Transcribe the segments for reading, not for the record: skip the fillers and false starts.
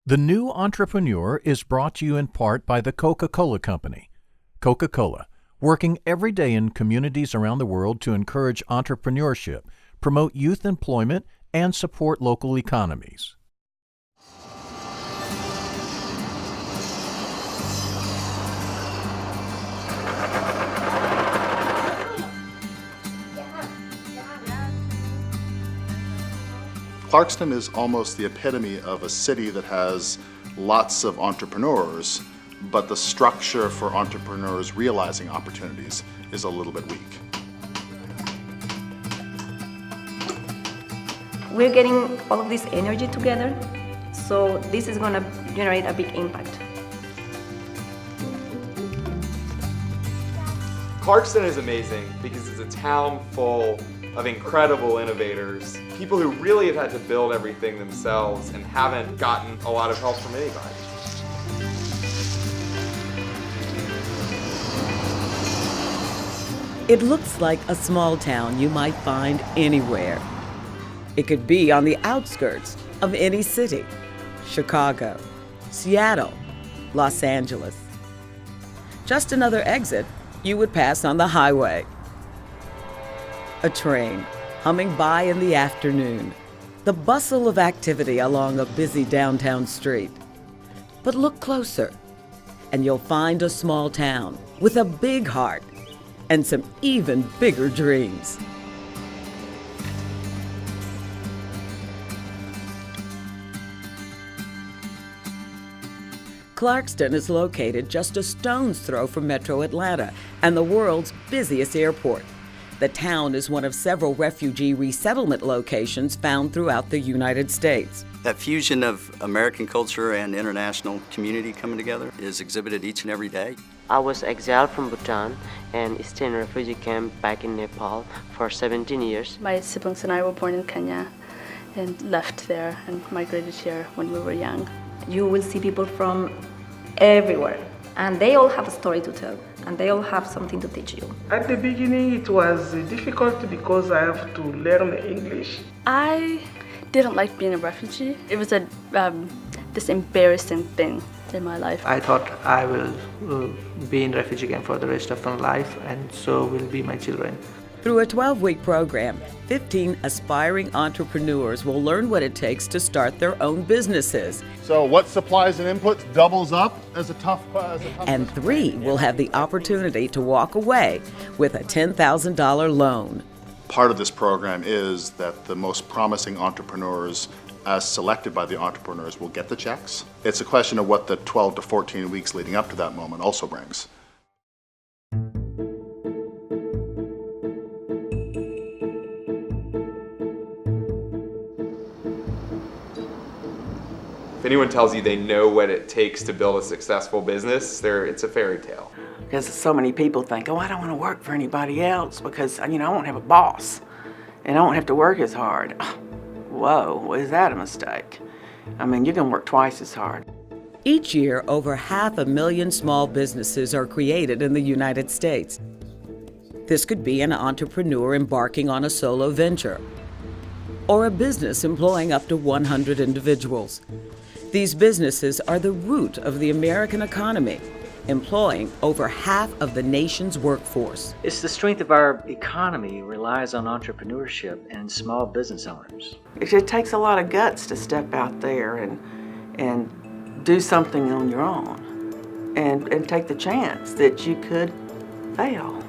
The New Entrepreneur is brought to you in part by the Coca-Cola Company. Coca-Cola, working every day in communities around the world to encourage entrepreneurship, promote youth employment, and support local economies. Clarkston is almost the epitome of a city that has lots of entrepreneurs, but the structure for entrepreneurs realizing opportunities is a little bit weak. We're getting all of this energy together, so this is going to generate a big impact. Clarkston is amazing because it's a town full of incredible innovators, people who really have had to build everything themselves and haven't gotten a lot of help from anybody. It looks like a small town you might find anywhere. It could be on the outskirts of any city: Chicago, Seattle, Los Angeles. Just another exit you would pass on the highway. A train humming by in the afternoon, the bustle of activity along a busy downtown street. But look closer, and you'll find a small town with a big heart and some even bigger dreams. Clarkston is located just a stone's throw from Metro Atlanta and the world's busiest airport. The town is one of several refugee resettlement locations found throughout the United States. That fusion of American culture and international community coming together is exhibited each and every day. I was exiled from Bhutan and stayed in a refugee camp back in Nepal for 17 years. My siblings and I were born in Kenya and left there and migrated here when we were young. You will see people from everywhere, and they all have a story to tell, and they all have something to teach you. At the beginning it was difficult because I have to learn English. I didn't like being a refugee. It was this embarrassing thing in my life. I thought I will be in refugee camp for the rest of my life, and so will be my children. Through a 12-week program, 15 aspiring entrepreneurs will learn what it takes to start their own businesses. So what supplies and inputs doubles up as a tough And 3 will have the opportunity to walk away with a $10,000 loan. Part of this program is that the most promising entrepreneurs, as selected by the entrepreneurs, will get the checks. It's a question of what the 12 to 14 weeks leading up to that moment also brings. If anyone tells you they know what it takes to build a successful business, it's a fairy tale. Because so many people think, oh, I don't want to work for anybody else because, I won't have a boss and I won't have to work as hard. Whoa, is that a mistake? You can work twice as hard. Each year, over 500,000 small businesses are created in the United States. This could be an entrepreneur embarking on a solo venture or a business employing up to 100 individuals. These businesses are the root of the American economy, employing over half of the nation's workforce. It's the strength of our economy relies on entrepreneurship and small business owners. It takes a lot of guts to step out there and do something on your own and take the chance that you could fail.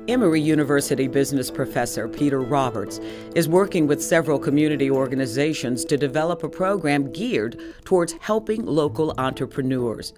Emory University business professor Peter Roberts is working with several community organizations to develop a program geared towards helping local entrepreneurs.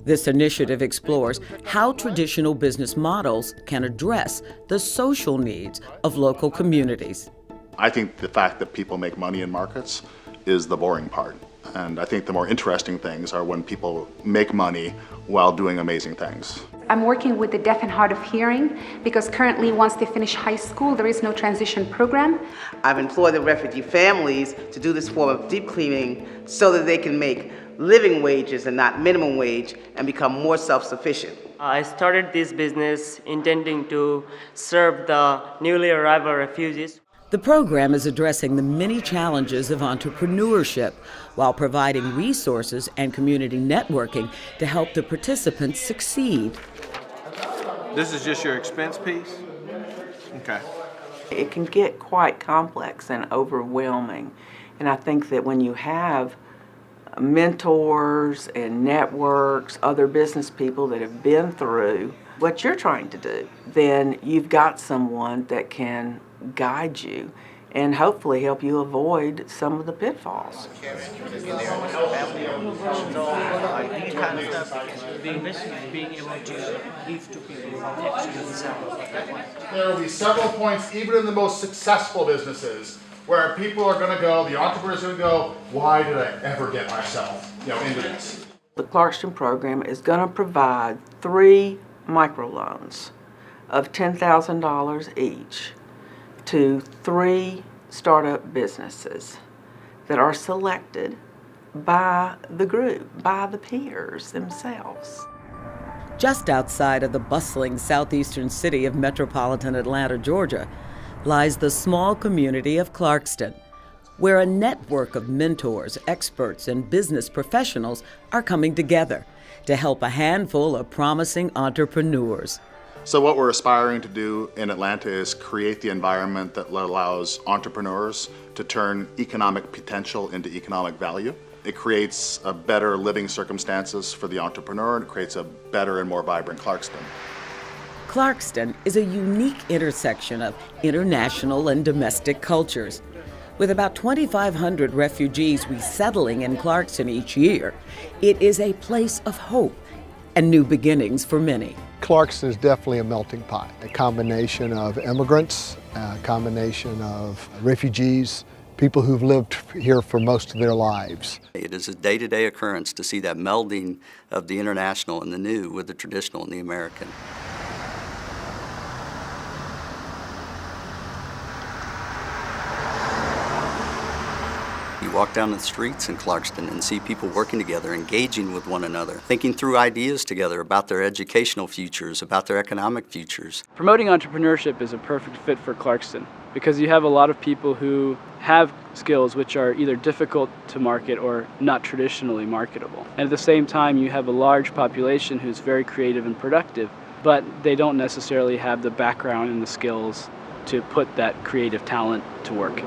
This initiative explores how traditional business models can address the social needs of local communities. I think the fact that people make money in markets is the boring part. And I think the more interesting things are when people make money while doing amazing things. I'm working with the deaf and hard of hearing because currently once they finish high school, there is no transition program. I've employed the refugee families to do this form of deep cleaning so that they can make living wages and not minimum wage and become more self-sufficient. I started this business intending to serve the newly arrived refugees. The program is addressing the many challenges of entrepreneurship while providing resources and community networking to help the participants succeed. This is just your expense piece? Okay. It can get quite complex and overwhelming. And I think that when you have mentors and networks, other business people that have been through what you're trying to do, then you've got someone that can guide you and hopefully help you avoid some of the pitfalls. There will be several points, even in the most successful businesses, where people are going to go, the entrepreneurs are going to go, why did I ever get myself into this? The Clarkston program is going to provide 3 microloans of $10,000 each to 3 startup businesses that are selected by the group, by the peers themselves. Just outside of the bustling southeastern city of metropolitan Atlanta, Georgia, lies the small community of Clarkston, where a network of mentors, experts, and business professionals are coming together to help a handful of promising entrepreneurs. So what we're aspiring to do in Atlanta is create the environment that allows entrepreneurs to turn economic potential into economic value. It creates a better living circumstances for the entrepreneur, and it creates a better and more vibrant Clarkston. Clarkston is a unique intersection of international and domestic cultures. With about 2,500 refugees resettling in Clarkston each year, it is a place of hope and new beginnings for many. Clarkston is definitely a melting pot, a combination of immigrants, a combination of refugees, people who've lived here for most of their lives. It is a day-to-day occurrence to see that melding of the international and the new with the traditional and the American. You walk down the streets in Clarkston and see people working together, engaging with one another, thinking through ideas together about their educational futures, about their economic futures. Promoting entrepreneurship is a perfect fit for Clarkston because you have a lot of people who have skills which are either difficult to market or not traditionally marketable. And at the same time, you have a large population who's very creative and productive, but they don't necessarily have the background and the skills to put that creative talent to work.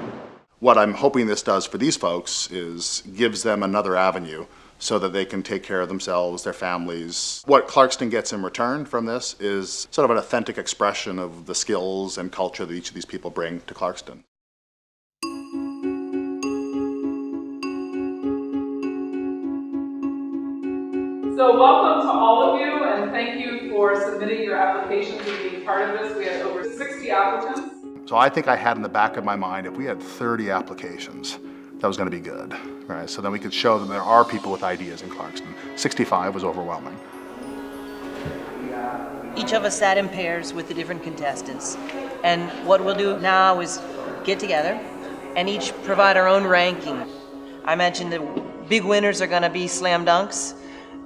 What I'm hoping this does for these folks is gives them another avenue so that they can take care of themselves, their families. What Clarkston gets in return from this is sort of an authentic expression of the skills and culture that each of these people bring to Clarkston. So welcome to all of you, and thank you for submitting your applications and being part of this. We had over 60 applicants. So I think I had in the back of my mind, if we had 30 applications, that was going to be good, right? So then we could show them there are people with ideas in Clarkston. 65 was overwhelming. Each of us sat in pairs with the different contestants, and what we'll do now is get together and each provide our own ranking. I mentioned the big winners are going to be slam dunks.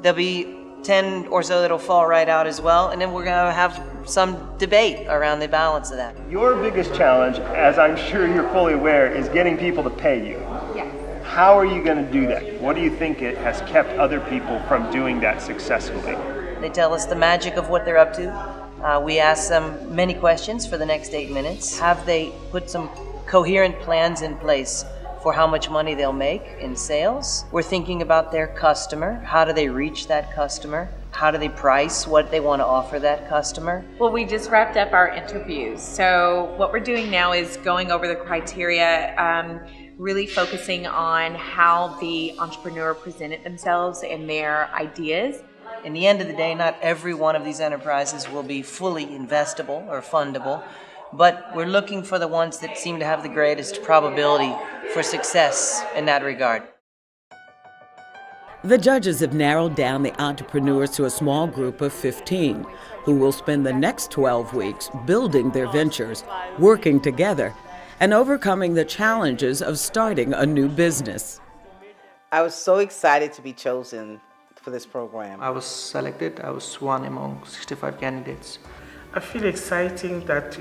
There'll be 10 or so that'll fall right out as well, and then we're going to have some debate around the balance of that. Your biggest challenge, as I'm sure you're fully aware, is getting people to pay you. Yes. How are you going to do that? What do you think it has kept other people from doing that successfully? They tell us the magic of what they're up to. We ask them many questions for the next 8 minutes. Have they put some coherent plans in place for how much money they'll make in sales? We're thinking about their customer. How do they reach that customer? How do they price what they want to offer that customer? Well, we just wrapped up our interviews. So what we're doing now is going over the criteria, really focusing on how the entrepreneur presented themselves and their ideas. In the end of the day, not every one of these enterprises will be fully investable or fundable, but we're looking for the ones that seem to have the greatest probability for success in that regard. The judges have narrowed down the entrepreneurs to a small group of 15 who will spend the next 12 weeks building their ventures, working together, and overcoming the challenges of starting a new business. I was so excited to be chosen for this program. I was selected. I was one among 65 candidates. I feel exciting that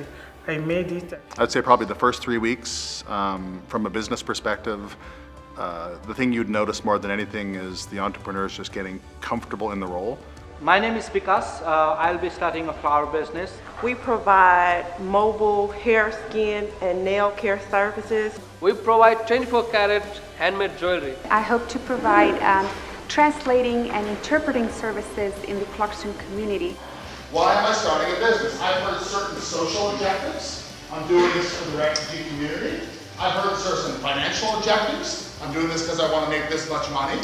I made it. I'd say probably the first 3 weeks, from a business perspective, the thing you'd notice more than anything is the entrepreneurs just getting comfortable in the role. My name is Vikas. I'll be starting a flower business. We provide mobile hair, skin, and nail care services. We provide 24-karat handmade jewelry. I hope to provide translating and interpreting services in the Clarkston community. Why am I starting a business? I've heard certain social objectives. I'm doing this for the refugee community. I've heard certain financial objectives. I'm doing this because I want to make this much money.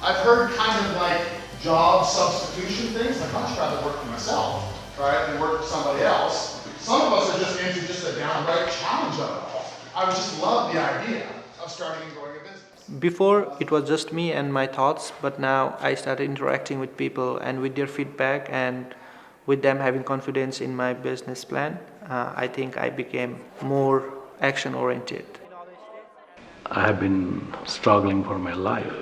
I've heard kind of like job substitution things, like I'd rather work for myself, right, than work for somebody else. Some of us are just into just a downright challenge of it all. I would just love the idea of starting and growing a business. Before, it was just me and my thoughts, but now I started interacting with people and with their feedback and with them having confidence in my business plan. I think I became more action-oriented. I have been struggling for my life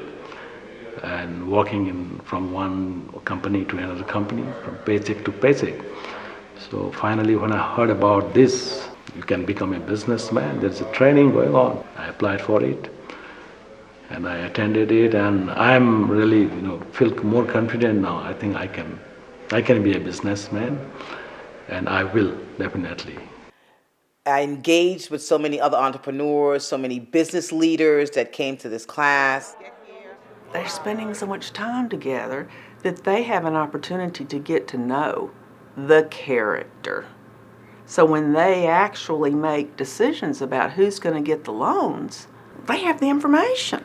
and working from one company to another company, from paycheck to paycheck. So finally, when I heard about this, you can become a businessman, there's a training going on. I applied for it and I attended it, and I'm really, feel more confident now. I think I can be a businessman, and I will definitely. I engaged with so many other entrepreneurs, so many business leaders that came to this class. They're spending so much time together that they have an opportunity to get to know the character. So when they actually make decisions about who's going to get the loans, they have the information.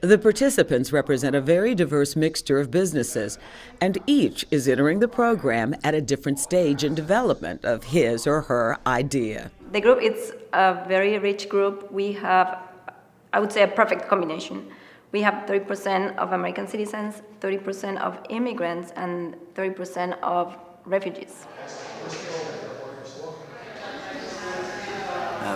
The participants represent a very diverse mixture of businesses, and each is entering the program at a different stage in development of his or her idea. The group is a very rich group. We have, I would say, a perfect combination. We have 30% of American citizens, 30% of immigrants, and 30% of refugees.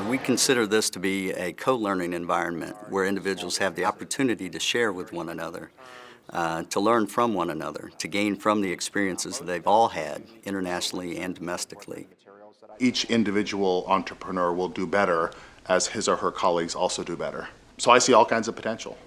We consider this to be a co-learning environment where individuals have the opportunity to share with one another, to learn from one another, to gain from the experiences that they've all had internationally and domestically. Each individual entrepreneur will do better as his or her colleagues also do better. So I see all kinds of potential.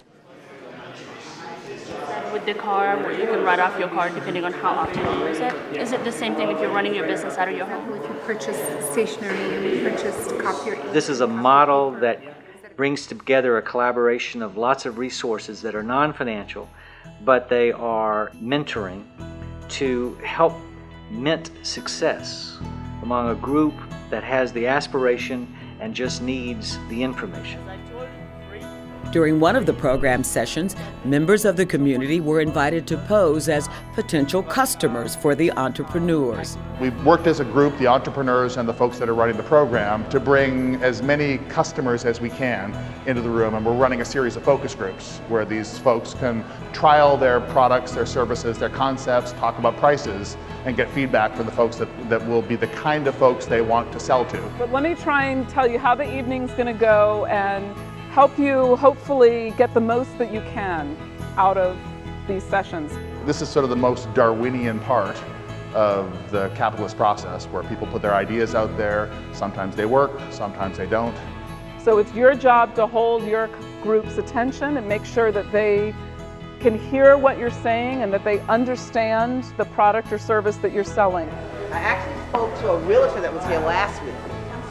With the car, where you can write off your car depending on how often you use it. Is it the same thing if you're running your business out of your home? If you purchase stationery and we purchase copier. This is a model that brings together a collaboration of lots of resources that are non-financial, but they are mentoring to help mint success among a group that has the aspiration and just needs the information. During one of the program sessions, members of the community were invited to pose as potential customers for the entrepreneurs. We've worked as a group, the entrepreneurs and the folks that are running the program, to bring as many customers as we can into the room, and we're running a series of focus groups where these folks can trial their products, their services, their concepts, talk about prices, and get feedback from the folks that will be the kind of folks they want to sell to. But let me try and tell you how the evening's going to go and help you hopefully get the most that you can out of these sessions. This is sort of the most Darwinian part of the capitalist process, where people put their ideas out there. Sometimes they work, sometimes they don't. So it's your job to hold your group's attention and make sure that they can hear what you're saying and that they understand the product or service that you're selling. I actually spoke to a realtor that was here last week.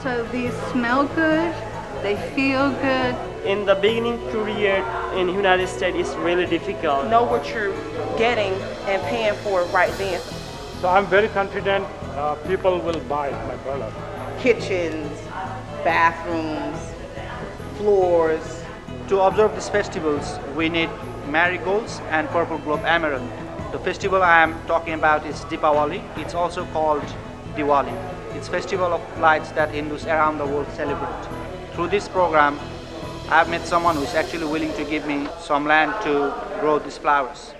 So these smell good, they feel good. In the beginning period in the United States, it's really difficult. Know what you're getting and paying for right then. So I'm very confident people will buy my product. Kitchens, bathrooms, floors. To observe these festivals, we need marigolds and purple globe emerald. The festival I am talking about is Deepawali. It's also called Diwali. It's festival of lights that Hindus around the world celebrate. Through this program, I've met someone who's actually willing to give me some land to grow these flowers.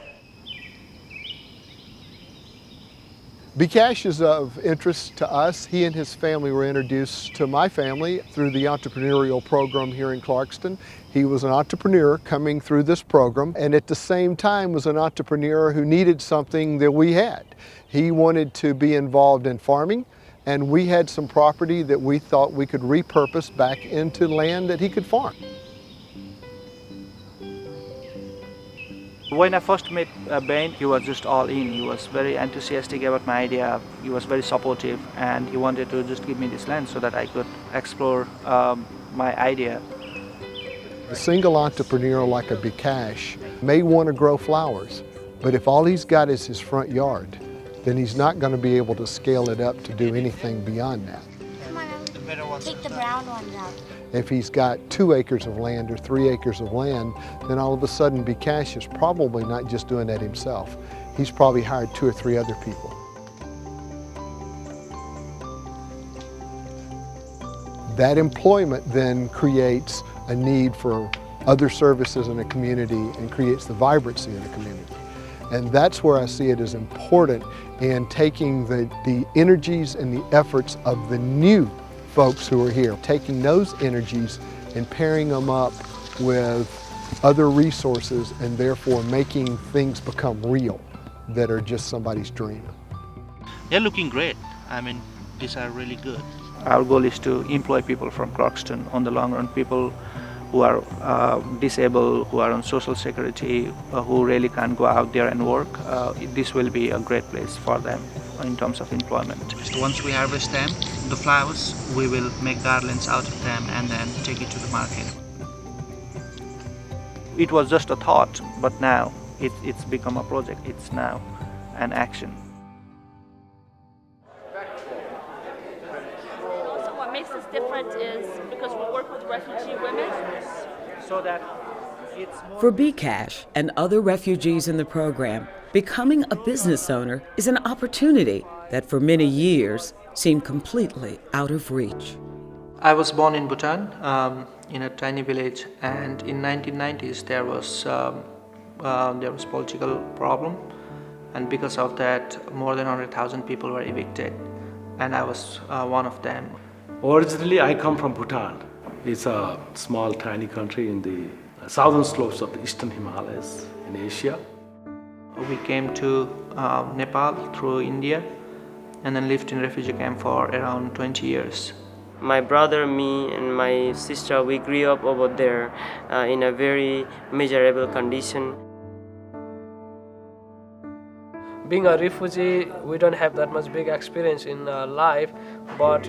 Bikash is of interest to us. He and his family were introduced to my family through the entrepreneurial program here in Clarkston. He was an entrepreneur coming through this program, and at the same time was an entrepreneur who needed something that we had. He wanted to be involved in farming, and we had some property that we thought we could repurpose back into land that he could farm. When I first met Ben, he was just all in. He was very enthusiastic about my idea. He was very supportive, and he wanted to just give me this land so that I could explore my idea. A single entrepreneur like a Bikash may want to grow flowers, but if all he's got is his front yard, then he's not going to be able to scale it up to do anything beyond that. Take the brown ones out. If he's got 2 acres of land or 3 acres of land, then all of a sudden Bikash is probably not just doing that himself. He's probably hired 2 or 3 other people. That employment then creates a need for other services in a community and creates the vibrancy in a community. And that's where I see it as important in taking the energies and the efforts of the new folks who are here, taking those energies and pairing them up with other resources and therefore making things become real that are just somebody's dream. They're looking great. I mean, these are really good. Our goal is to employ people from Clarkston on the long run, people who are disabled, who are on social security, who really can't go out there and work. This will be a great place for them in terms of employment. So once we harvest them, the flowers, we will make garlands out of them and then take it to the market. It was just a thought, but now it's become a project. It's now an action. What makes us different is because we work with refugee women. So that it's more... For Bikash and other refugees in the program, becoming a business owner is an opportunity that for many years seemed completely out of reach. I was born in Bhutan, in a tiny village, and in 1990s there was political problem, and because of that more than 100,000 people were evicted, and I was one of them. Originally, I come from Bhutan. It's a small, tiny country in the southern slopes of the eastern Himalayas in Asia. We came to Nepal through India and then lived in refugee camp for around 20 years. My brother, me, and my sister, we grew up over there in a very miserable condition. Being a refugee, we don't have that much big experience in life, but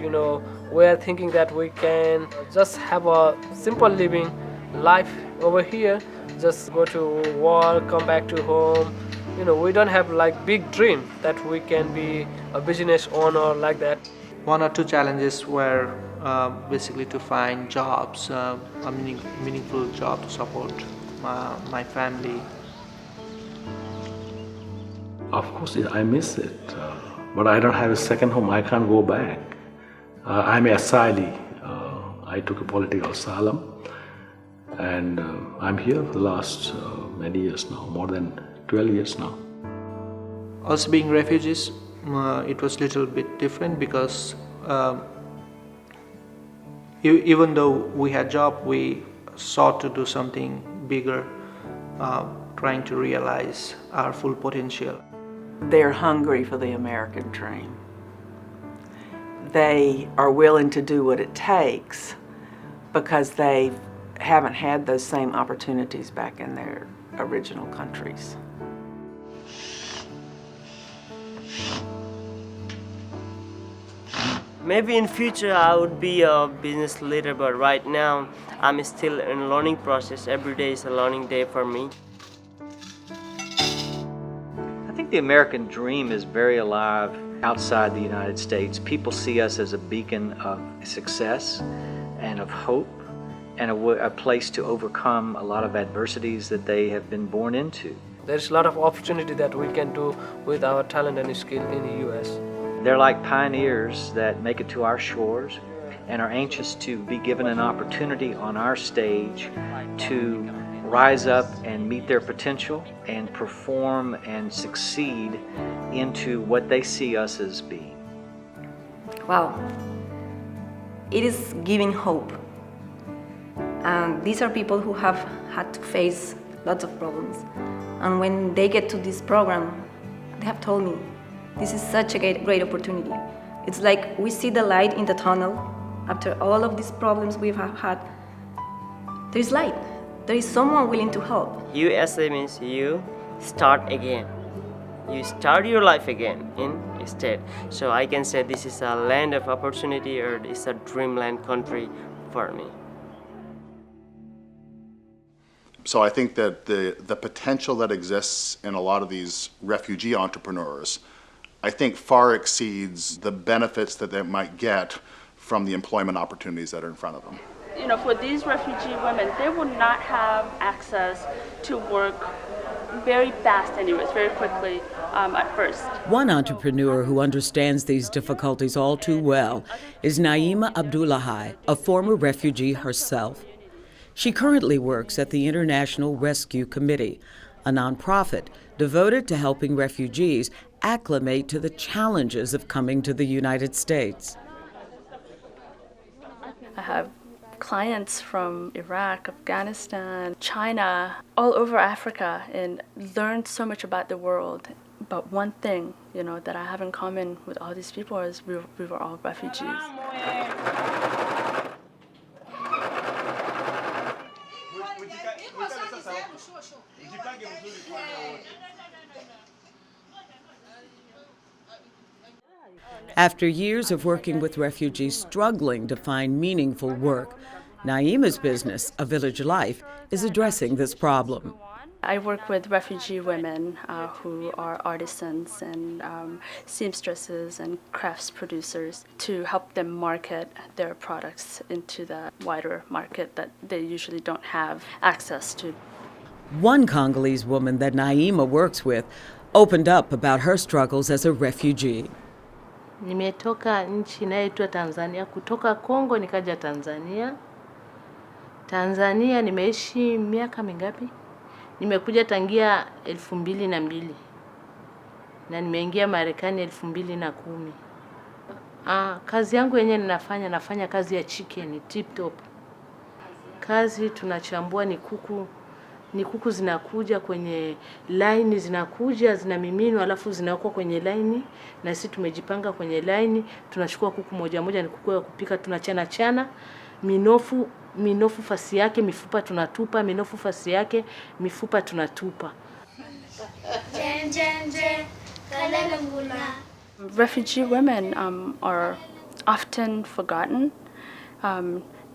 we are thinking that we can just have a simple living life over here, just go to work, come back to home. We don't have like big dream that we can be a business owner like that. 1 or 2 challenges were basically to find jobs, a meaningful job to support my family. Of course, I miss it, but I don't have a second home. I can't go back. I'm an asylee. I took a political asylum, and I'm here for the last many years now, more than 12 years now. Us being refugees, it was a little bit different because even though we had job, we sought to do something bigger, trying to realize our full potential. They're hungry for the American dream. They are willing to do what it takes because they haven't had those same opportunities back in their original countries. Maybe in future I would be a business leader, but right now I'm still in a learning process. Every day is a learning day for me. I think the American dream is very alive outside the United States. People see us as a beacon of success and of hope and a place to overcome a lot of adversities that they have been born into. There's a lot of opportunity that we can do with our talent and skill in the U.S. They're like pioneers that make it to our shores and are anxious to be given an opportunity on our stage to rise up and meet their potential and perform and succeed into what they see us as being. Wow. It is giving hope. And these are people who have had to face lots of problems. And when they get to this program, they have told me, this is such a great opportunity. It's like we see the light in the tunnel. After all of these problems we've had, there's light. There is someone willing to help. USA means you start again. You start your life again instead. So I can say this is a land of opportunity, or it's a dreamland country for me. So I think that the potential that exists in a lot of these refugee entrepreneurs, I think far exceeds the benefits that they might get from the employment opportunities that are in front of them. You know, for these refugee women, they will not have access to work very fast anyways, very quickly at first. One entrepreneur who understands these difficulties all too well is Naima Abdullahi, a former refugee herself. She currently works at the International Rescue Committee, a nonprofit devoted to helping refugees acclimate to the challenges of coming to the United States. I have clients from Iraq, Afghanistan, China, all over Africa, and learned so much about the world. But one thing, you know, that I have in common with all these people is we were all refugees. After years of working with refugees struggling to find meaningful work, Naima's business, A Village Life, is addressing this problem. I work with refugee women who are artisans and seamstresses and crafts producers to help them market their products into the wider market that they usually don't have access to. One Congolese woman that Naima works with opened up about her struggles as a refugee. Nimetoka nchi inayoitwa Tanzania, kutoka Kongo nikaja Tanzania. Tanzania nimeishi miaka mingapi? Nimekuja tangia 2002 na nimeingia Marekani 2010. Kazi yangu yenyewe nafanya kazi ya chicken tip top. Kazi tunachambua ni kuku zinakuja kwenye line, zinamiminwa alafu zinawekwa kwenye line, na sisi tumejipanga kwenye line, tunachukua kuku moja moja, ni kuku ya kupika, tunachana minofu fasi yake, mifupa tunatupa, minofu fasi yake, mifupa tunatupa. Refugee women are often forgotten.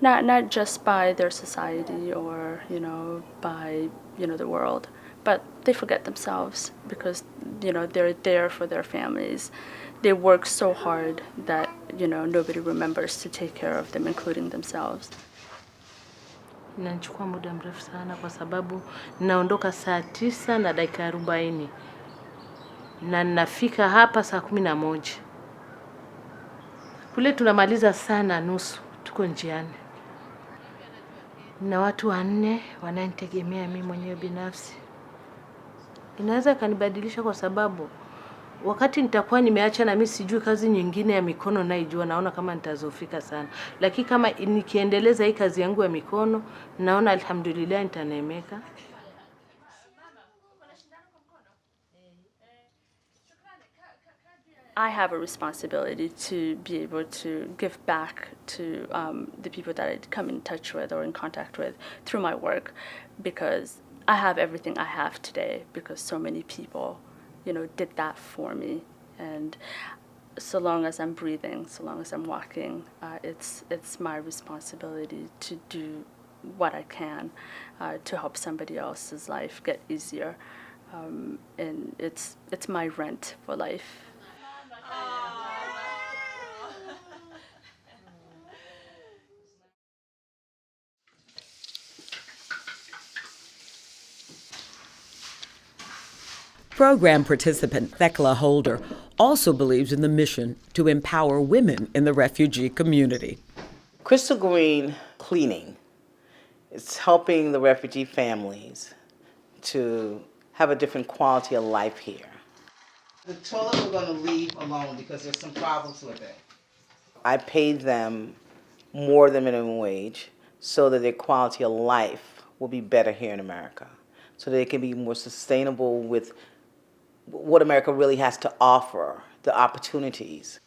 Not just by their society or, you know, by, you know, the world, but they forget themselves because, you know, they're there for their families. They work so hard that, you know, nobody remembers to take care of them, including themselves. Inachukua muda mrefu sana kwa sababu naondoka saa 9 na dakika 40 na nafika hapa saa 11. Kule tunamaliza sana nusu, tuko njiani. Na watu 4 wananitegemea mimi mwenyewe binafsi. Inaweza kanibadilisha kwa sababu wakati nitakuwa nimeacha na mimi sijui kazi nyingine ya mikono naijua, naona kama nitazofika sana. Lakini kama nikiendeleza hii kazi yangu ya mikono, naona alhamdulillah nitaneemeka. I have a responsibility to be able to give back to the people that I come in touch with or in contact with through my work, because I have everything I have today because so many people, you know, did that for me. And so long as I'm breathing, so long as I'm walking, it's my responsibility to do what I can to help somebody else's life get easier. And it's my rent for life. Program participant Thekla Holder also believes in the mission to empower women in the refugee community. Crystal Green Cleaning is helping the refugee families to have a different quality of life here. The toilet we're going to leave alone because there's some problems with it. I paid them more than minimum wage so that their quality of life will be better here in America, so that it can be more sustainable with what America really has to offer, the opportunities.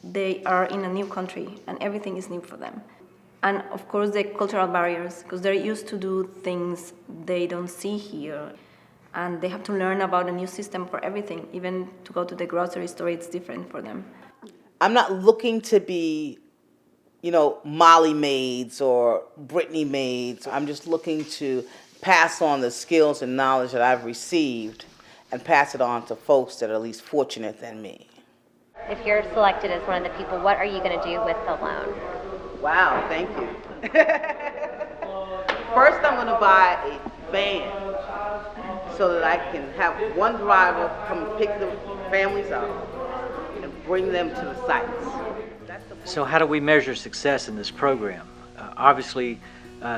They are in a new country and everything is new for them. And of course the cultural barriers, because they're used to do things they don't see here. And they have to learn about a new system for everything. Even to go to the grocery store, it's different for them. I'm not looking to be, Molly maids or Brittany maids. I'm just looking to pass on the skills and knowledge that I've received and pass it on to folks that are at least fortunate than me. If you're selected as one of the people, what are you going to do with the loan? Wow, thank you. First, I'm going to buy a van so that I can have one driver come pick the families up and bring them to the sites. So how do we measure success in this program? Obviously,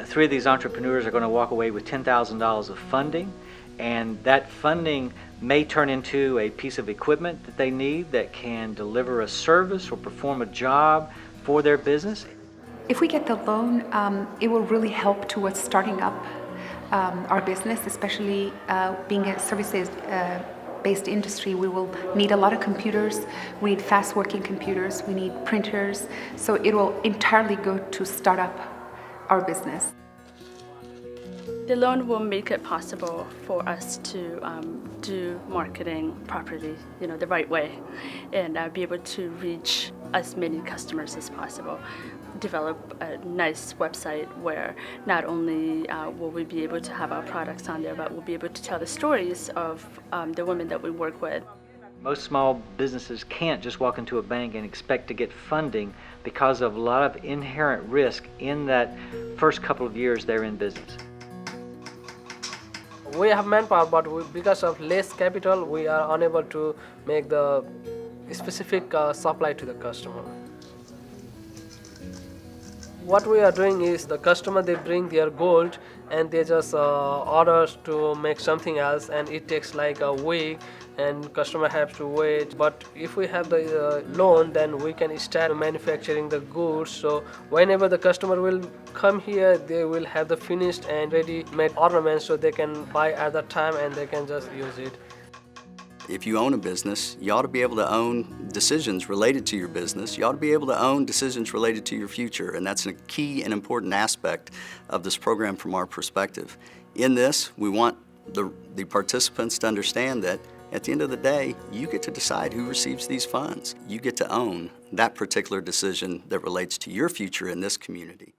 3 of these entrepreneurs are going to walk away with $10,000 of funding, and that funding may turn into a piece of equipment that they need that can deliver a service or perform a job for their business. If we get the loan, it will really help towards starting up our business, especially being a services-based industry. We will need a lot of computers. We need fast-working computers. We need printers. So it will entirely go to start up our business. The loan will make it possible for us to do marketing properly, the right way, and be able to reach as many customers as possible. Develop a nice website where not only will we be able to have our products on there, but we'll be able to tell the stories of the women that we work with. Most small businesses can't just walk into a bank and expect to get funding because of a lot of inherent risk in that first couple of years they're in business. We have manpower, but because of less capital, we are unable to make the specific supply to the customer. What we are doing is the customer, they bring their gold and they just order to make something else, and it takes like a week and customer has to wait. But if we have the loan, then we can start manufacturing the goods. So whenever the customer will come here, they will have the finished and ready-made ornaments, so they can buy at that time and they can just use it. If you own a business, you ought to be able to own decisions related to your business. You ought to be able to own decisions related to your future, and that's a key and important aspect of this program from our perspective. In this, we want the participants to understand that at the end of the day, you get to decide who receives these funds. You get to own that particular decision that relates to your future in this community.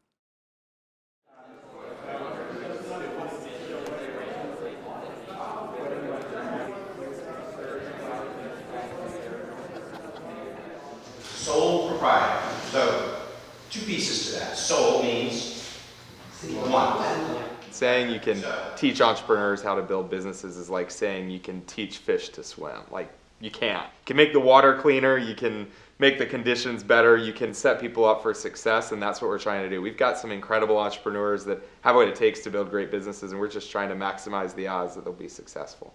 Sole proprietor. So, 2 pieces to that. Sole means one. Saying you can teach entrepreneurs how to build businesses is like saying you can teach fish to swim. Like, you can't. You can make the water cleaner, you can make the conditions better, you can set people up for success, and that's what we're trying to do. We've got some incredible entrepreneurs that have what it takes to build great businesses, and we're just trying to maximize the odds that they'll be successful.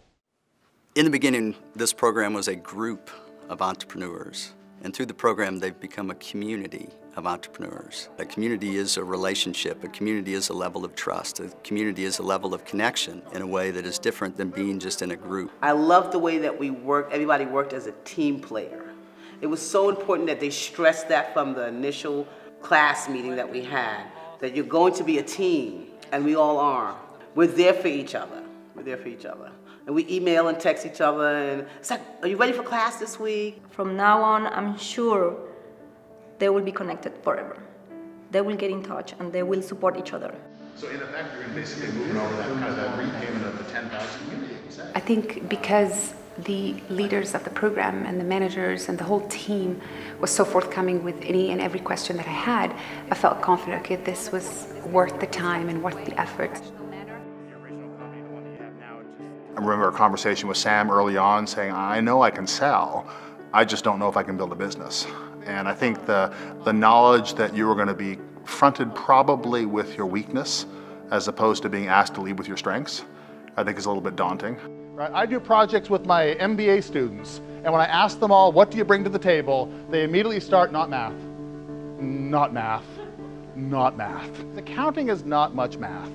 In the beginning, this program was a group of entrepreneurs. And through the program, they've become a community of entrepreneurs. A community is a relationship. A community is a level of trust. A community is a level of connection in a way that is different than being just in a group. I love the way that we worked. Everybody worked as a team player. It was so important that they stressed that from the initial class meeting that we had, that you're going to be a team, and we all are. We're there for each other. We're there for each other. And we email and text each other, and it's like, are you ready for class this week? From now on, I'm sure they will be connected forever. They will get in touch and they will support each other. So in effect, you're basically moving over that kind of that repayment of the $10,000. I think because the leaders of the program and the managers and the whole team was so forthcoming with any and every question that I had, I felt confident, okay, this was worth the time and worth the effort. I remember a conversation with Sam early on saying, I know I can sell, I just don't know if I can build a business. And I think the knowledge that you were going to be fronted probably with your weakness as opposed to being asked to lead with your strengths, I think is a little bit daunting. Right, I do projects with my MBA students, and when I ask them all, what do you bring to the table, they immediately start, not math, not math, not math. Accounting is not much math.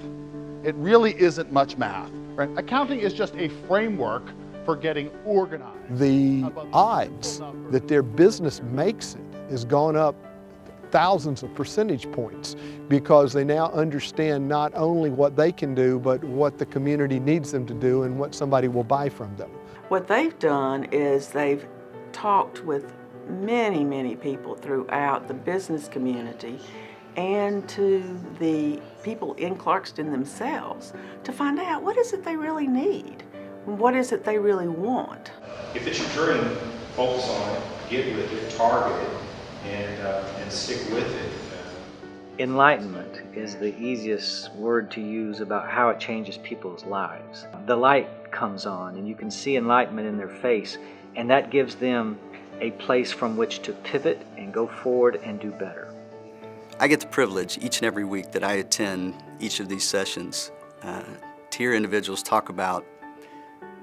It really isn't much math. Right? Accounting is just a framework for getting organized. The odds that their business makes it has gone up thousands of percentage points because they now understand not only what they can do, but what the community needs them to do and what somebody will buy from them. What they've done is they've talked with many, many people throughout the business community and to the people in Clarkston themselves to find out what is it they really need, what is it they really want. If it's your dream, focus on it, get with it, target it, and stick with it. Enlightenment is the easiest word to use about how it changes people's lives. The light comes on and you can see enlightenment in their face, and that gives them a place from which to pivot and go forward and do better. I get the privilege each and every week that I attend each of these sessions to hear individuals talk about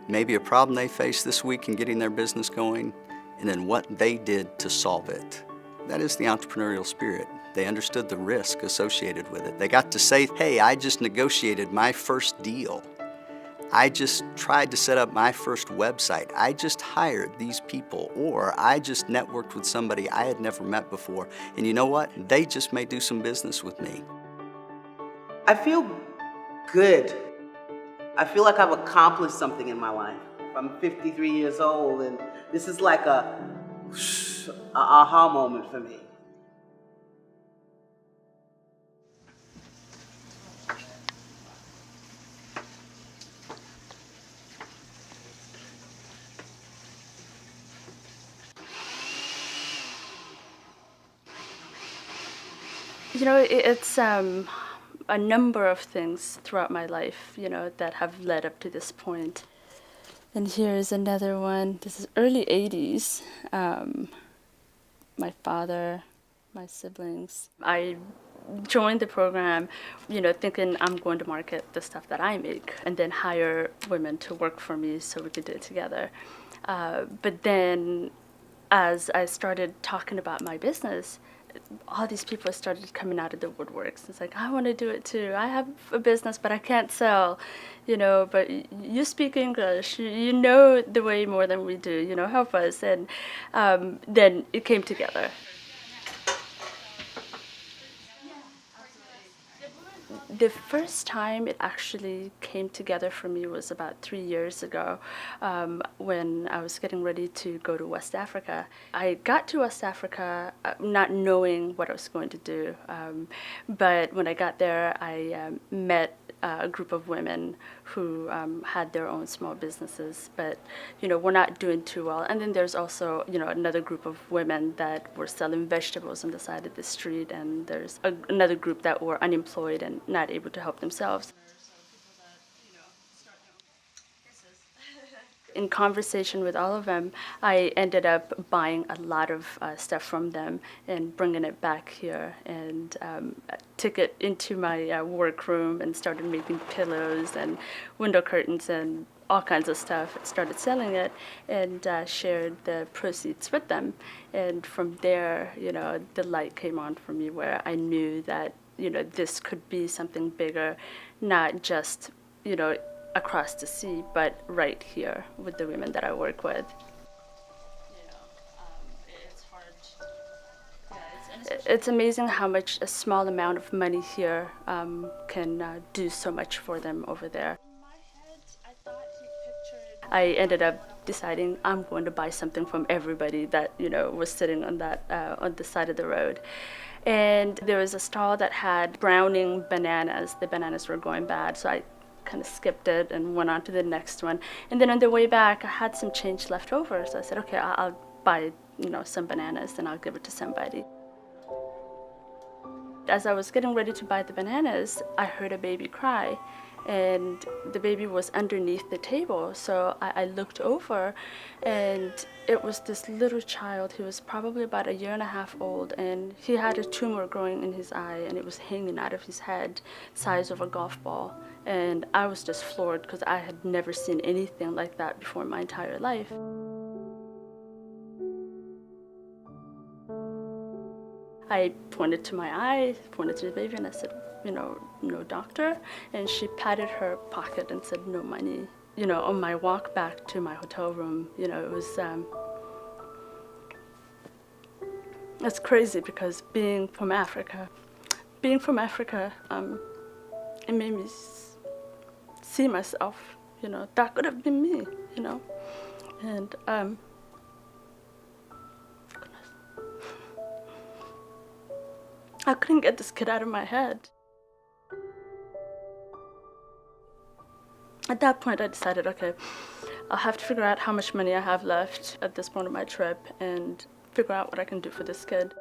maybe a problem they faced this week in getting their business going, and then what they did to solve it. That is the entrepreneurial spirit. They understood the risk associated with it. They got to say, hey, I just negotiated my first deal. I just tried to set up my first website. I just hired these people, or I just networked with somebody I had never met before. And you know what? They just may do some business with me. I feel good. I feel like I've accomplished something in my life. I'm 53 years old, and this is like a aha moment for me. You know, it's a number of things throughout my life, you know, that have led up to this point. And here is another one. This is early 80s. My father, my siblings. I joined the program, you know, thinking I'm going to market the stuff that I make and then hire women to work for me so we could do it together. But then as I started talking about my business, all these people started coming out of the woodworks. It's like, I want to do it too. I have a business, but I can't sell, you know, but you speak English. You know the way more than we do, you know, help us. And then it came together. The first time it actually came together for me was about 3 years ago when I was getting ready to go to West Africa. I got to West Africa not knowing what I was going to do, but when I got there, I met a group of women who had their own small businesses, but you know, were not doing too well. And then there's also, you know, another group of women that were selling vegetables on the side of the street, and there's another group that were unemployed and not able to help themselves. In conversation with all of them, I ended up buying a lot of stuff from them and bringing it back here, and took it into my workroom and started making pillows and window curtains and all kinds of stuff. Started selling it and shared the proceeds with them. And from there, you know, the light came on for me where I knew that, you know, this could be something bigger, not just, you know, across the sea, but right here with the women that I work with. It's amazing how much a small amount of money here can do so much for them over there. I ended up deciding I'm going to buy something from everybody that, you know, was sitting on that on the side of the road. And there was a stall that had browning bananas. The bananas were going bad, so I kind of skipped it and went on to the next one. And then on the way back, I had some change left over, so I said, okay, I'll buy, you know, some bananas and I'll give it to somebody. As I was getting ready to buy the bananas, I heard a baby cry, and the baby was underneath the table. So I looked over, and it was this little child. He was probably about 1.5 years old, and he had a tumor growing in his eye, and it was hanging out of his head, size of a golf ball. And I was just floored because I had never seen anything like that before in my entire life. I pointed to my eye, pointed to the baby, and I said, you know, no doctor. And she patted her pocket and said, no money. You know, on my walk back to my hotel room, you know, it was It's crazy because being from Africa, it made me see myself, that could have been me, and I couldn't get this kid out of my head. At that point, I decided, okay, I'll have to figure out how much money I have left at this point of my trip and figure out what I can do for this kid.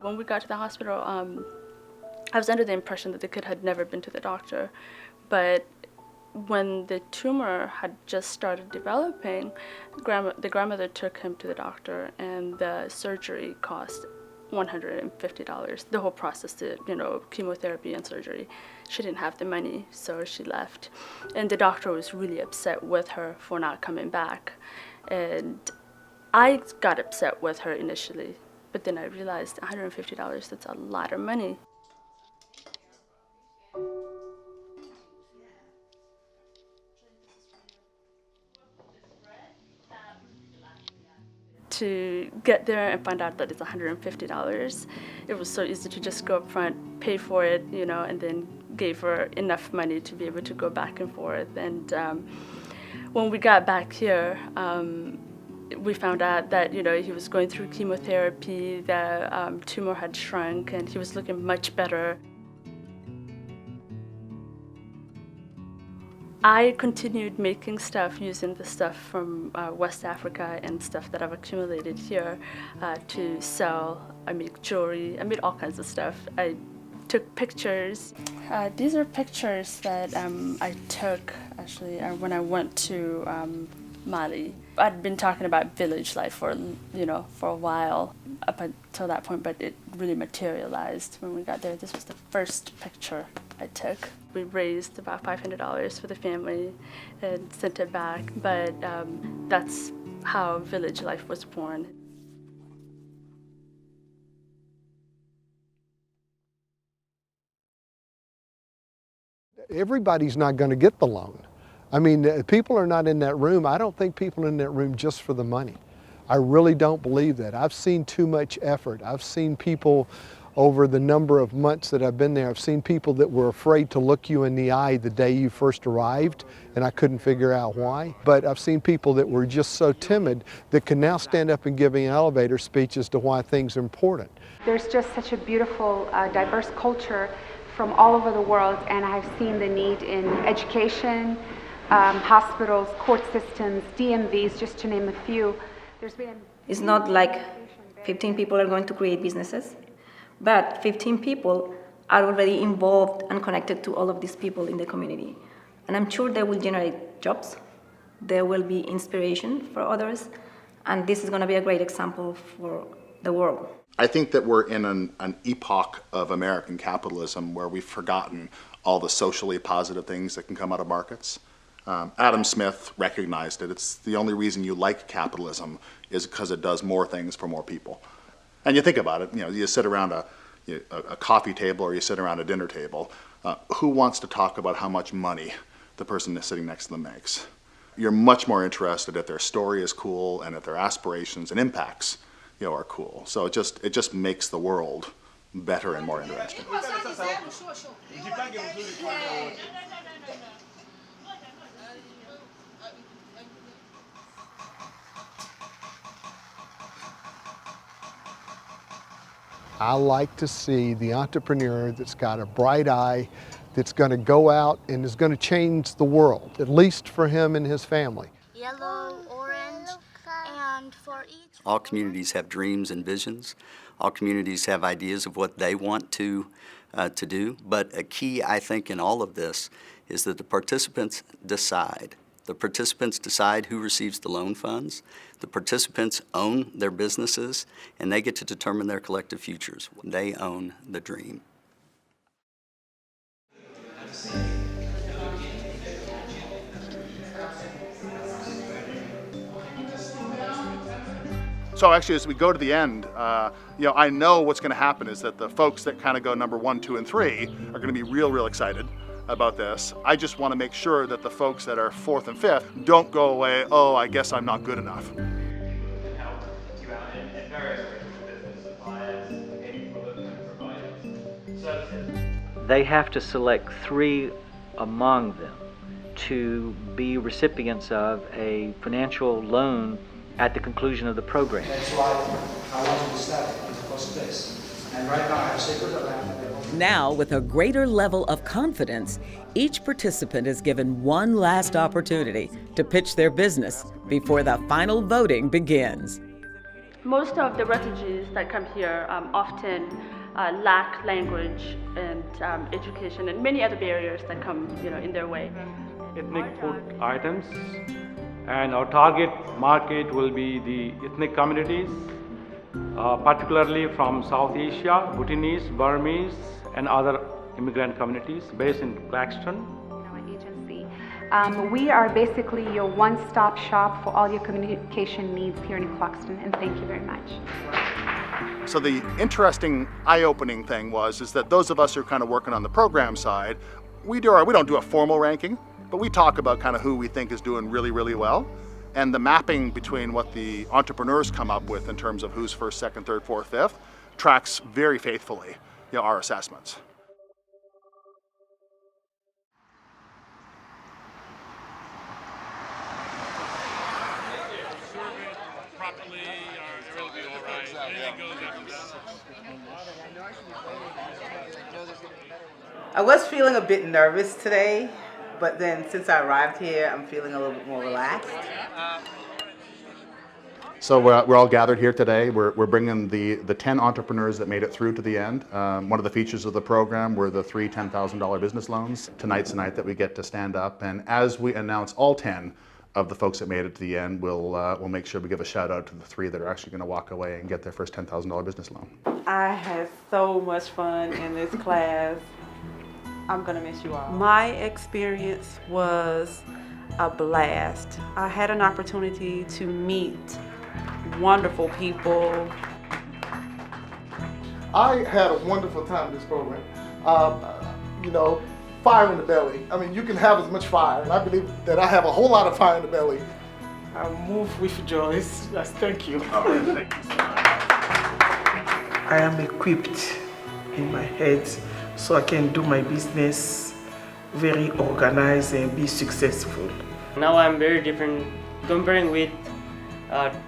When we got to the hospital, I was under the impression that the kid had never been to the doctor, but when the tumor had just started developing, the grandmother took him to the doctor, and the surgery cost $150. The whole process, chemotherapy and surgery. She didn't have the money, so she left. And the doctor was really upset with her for not coming back. And I got upset with her initially, but then I realized $150, that's a lot of money. To get there and find out that it's $150, it was so easy to just go up front, pay for it, and then gave her enough money to be able to go back and forth. And when we got back here, we found out that he was going through chemotherapy, the tumor had shrunk, and he was looking much better. I continued making stuff using the stuff from West Africa and stuff that I've accumulated here to sell. I make jewelry, I made all kinds of stuff. I took pictures. These are pictures that I took actually when I went to Mali. I'd been talking about village life for a while up until that point, but it really materialized when we got there. This was the first picture I took. We raised about $500 for the family and sent it back, but that's how village life was born. Everybody's not going to get the loan. I mean, people are not in that room. I don't think people are in that room just for the money. I really don't believe that. I've seen too much effort. I've seen people over the number of months that I've been there, I've seen people that were afraid to look you in the eye the day you first arrived, and I couldn't figure out why. But I've seen people that were just so timid that can now stand up and give an elevator speech as to why things are important. There's just such a beautiful, diverse culture from all over the world, and I've seen the need in education, hospitals, court systems, DMVs, just to name a few. It's not like 15 people are going to create businesses, but 15 people are already involved and connected to all of these people in the community. And I'm sure they will generate jobs, there will be inspiration for others, and this is going to be a great example for the world. I think that we're in an epoch of American capitalism where we've forgotten all the socially positive things that can come out of markets. Adam Smith recognized it. It's the only reason you like capitalism is because it does more things for more people. And you think about it, you sit around a coffee table or you sit around a dinner table. Who wants to talk about how much money the person sitting next to them makes? You're much more interested if their story is cool and if their aspirations and impacts are cool. So it just makes the world better and more interesting. I like to see the entrepreneur that's got a bright eye, that's going to go out and is going to change the world, at least for him and his family. Yellow, orange, and for each... All communities have dreams and visions. All communities have ideas of what they want to do. But a key, I think, in all of this is that the participants decide. The participants decide who receives the loan funds. The participants own their businesses, and they get to determine their collective futures. They own the dream. So actually, as we go to the end, I know what's going to happen is that the folks that kind of go number 1, 2, and 3 are going to be real excited about this. I just want to make sure that the folks that are 4th and 5th don't go away, oh, I guess I'm not good enough. They have to select 3 among them to be recipients of a financial loan at the conclusion of the program. That's why I wanted to start it in the first place. And right now I have secured the land. Now, with a greater level of confidence, each participant is given one last opportunity to pitch their business before the final voting begins. Most of the refugees that come here often lack language and education and many other barriers that come, in their way. Ethnic food items, and our target market will be the ethnic communities, particularly from South Asia, Bhutanese, Burmese, and other immigrant communities based in Clarkston. We are basically your one-stop shop for all your communication needs here in Clarkston, and thank you very much. So the interesting, eye-opening thing is that those of us who are kind of working on the program side, we don't do a formal ranking, but we talk about kind of who we think is doing really, really well. And the mapping between what the entrepreneurs come up with in terms of who's first, second, third, fourth, fifth, tracks very faithfully our assessments. I was feeling a bit nervous today, but then since I arrived here, I'm feeling a little bit more relaxed. So we're all gathered here today. We're bringing the 10 entrepreneurs that made it through to the end. One of the features of the program were the 3 $10,000 business loans. Tonight's the night that we get to stand up, and as we announce all 10 of the folks that made it to the end, we'll make sure we give a shout out to the 3 that are actually going to walk away and get their first $10,000 business loan. I had so much fun in this class. I'm gonna miss you all. My experience was a blast. I had an opportunity to meet wonderful people. I had a wonderful time in this program. Fire in the belly. I mean, you can have as much fire, and I believe that I have a whole lot of fire in the belly. I move with joy. Yes, thank you. I am equipped in my head so I can do my business very organized and be successful. Now I'm very different comparing with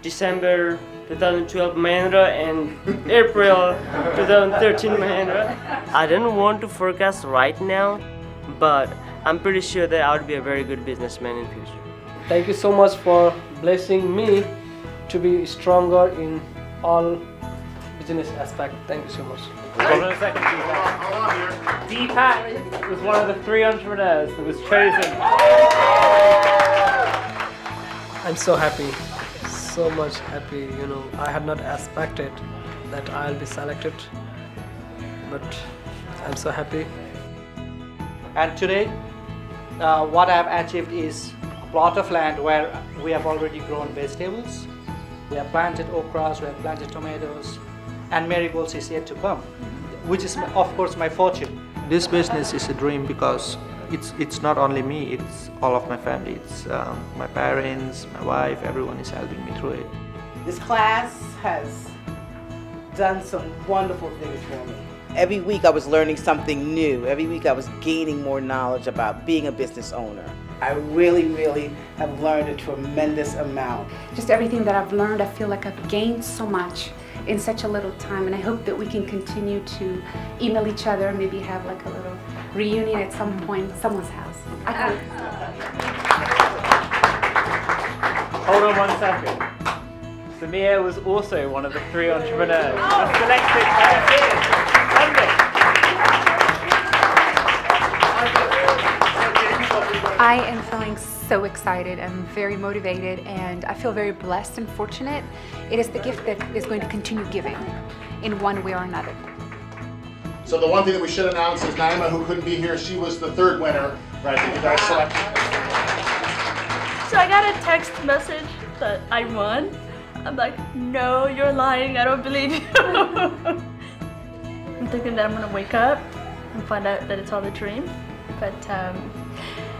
December 2012 Mahindra and April 2013 Mahindra. I don't want to forecast right now, but I'm pretty sure that I would be a very good businessman in the future. Thank you so much for blessing me to be stronger in all business aspect. Thank you so much. Hold on a second, Deepak was one of the 3 entrepreneurs that was chosen. I'm so happy, so much happy. I had not expected that I'll be selected, but I'm so happy. And today, what I have achieved is a plot of land where we have already grown vegetables. We have planted okras, we have planted tomatoes, and marigolds is yet to come, which is of course my fortune. This business is a dream because it's not only me, it's all of my family. It's my parents, my wife, everyone is helping me through it. This class has done some wonderful things for me. Every week I was learning something new. Every week I was gaining more knowledge about being a business owner. I really, really have learned a tremendous amount. Just everything that I've learned, I feel like I've gained so much in such a little time, and I hope that we can continue to email each other, maybe have like a little reunion at some point at someone's house. I hope. Hold on one second. Samir was also one of the 3 entrepreneurs. Selected I am feeling so excited. I'm very motivated, and I feel very blessed and fortunate. It is the gift that is going to continue giving in one way or another. So the one thing that we should announce is Naima, who couldn't be here, she was the 3rd winner, right, that you guys selected. So I got a text message that I won. I'm like, no, you're lying. I don't believe you. I'm thinking that I'm gonna wake up and find out that it's all a dream. But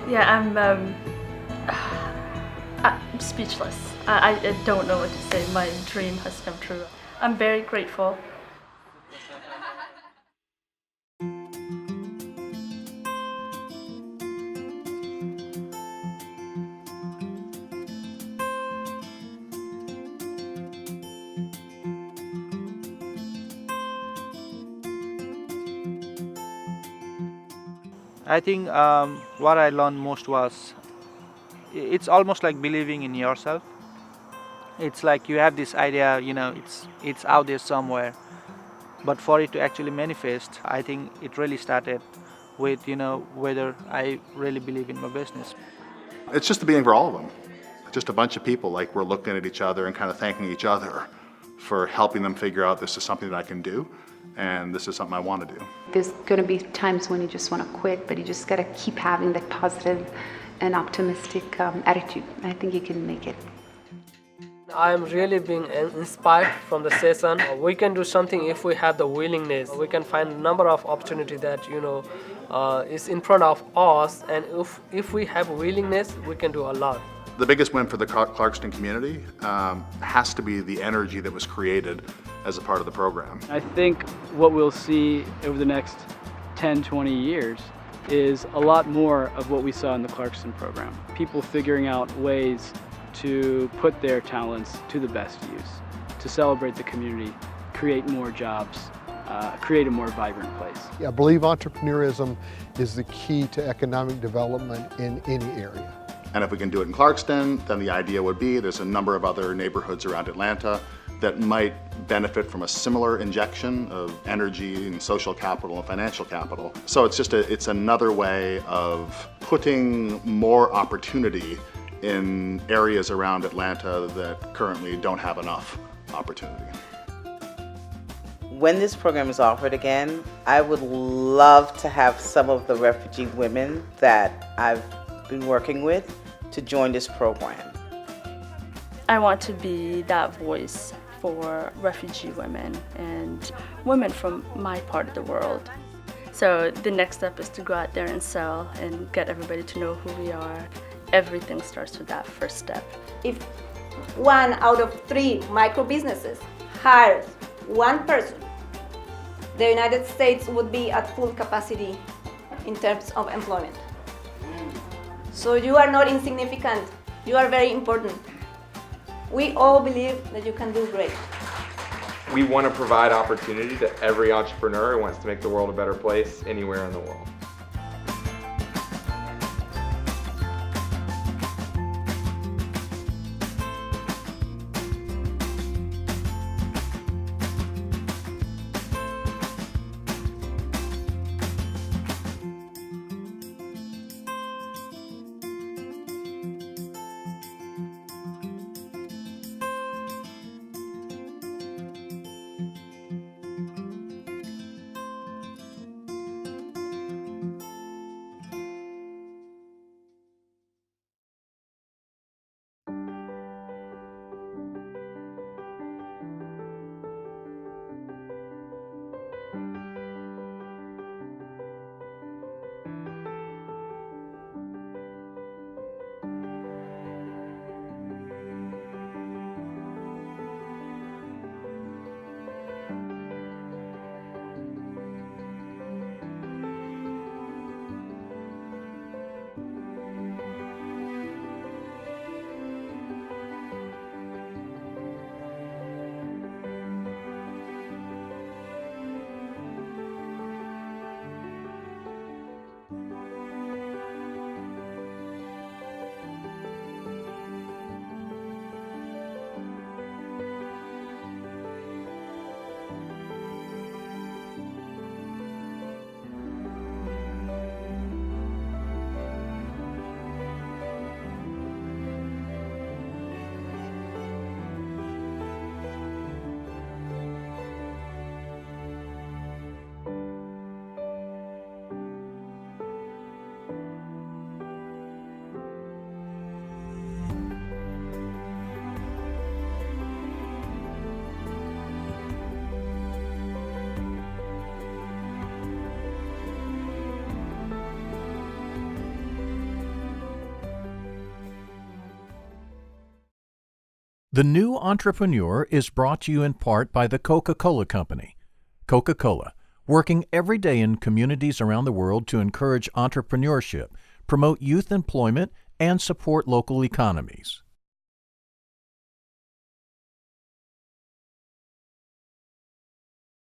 yeah, I'm speechless. I don't know what to say. My dream has come true. I'm very grateful. I think what I learned most was it's almost like believing in yourself. It's like you have this idea, it's out there somewhere. But for it to actually manifest, I think it really started with, whether I really believe in my business. It's just the beginning for all of them. Just a bunch of people, like, we're looking at each other and kind of thanking each other for helping them figure out this is something that I can do, and this is something I want to do. There's going to be times when you just want to quit, but you just got to keep having that positive and optimistic attitude. I think you can make it. I'm really being inspired from the session. We can do something if we have the willingness. We can find a number of opportunities that is in front of us, and if we have willingness, we can do a lot. The biggest win for the Clarkston community has to be the energy that was created as a part of the program. I think what we'll see over the next 10, 20 years is a lot more of what we saw in the Clarkston program. People figuring out ways to put their talents to the best use, to celebrate the community, create more jobs, create a more vibrant place. I believe entrepreneurism is the key to economic development in any area. And if we can do it in Clarkston, then the idea would be there's a number of other neighborhoods around Atlanta that might benefit from a similar injection of energy and social capital and financial capital. So it's another way of putting more opportunity in areas around Atlanta that currently don't have enough opportunity. When this program is offered again, I would love to have some of the refugee women that I've been working with to join this program. I want to be that voice for refugee women and women from my part of the world. So the next step is to go out there and sell and get everybody to know who we are. Everything starts with that first step. If 1 out of 3 micro businesses hires 1 person, the United States would be at full capacity in terms of employment. So you are not insignificant, you are very important. We all believe that you can do great. We want to provide opportunity to every entrepreneur who wants to make the world a better place anywhere in the world. The New Entrepreneur is brought to you in part by the Coca-Cola Company. Coca-Cola, working every day in communities around the world to encourage entrepreneurship, promote youth employment, and support local economies.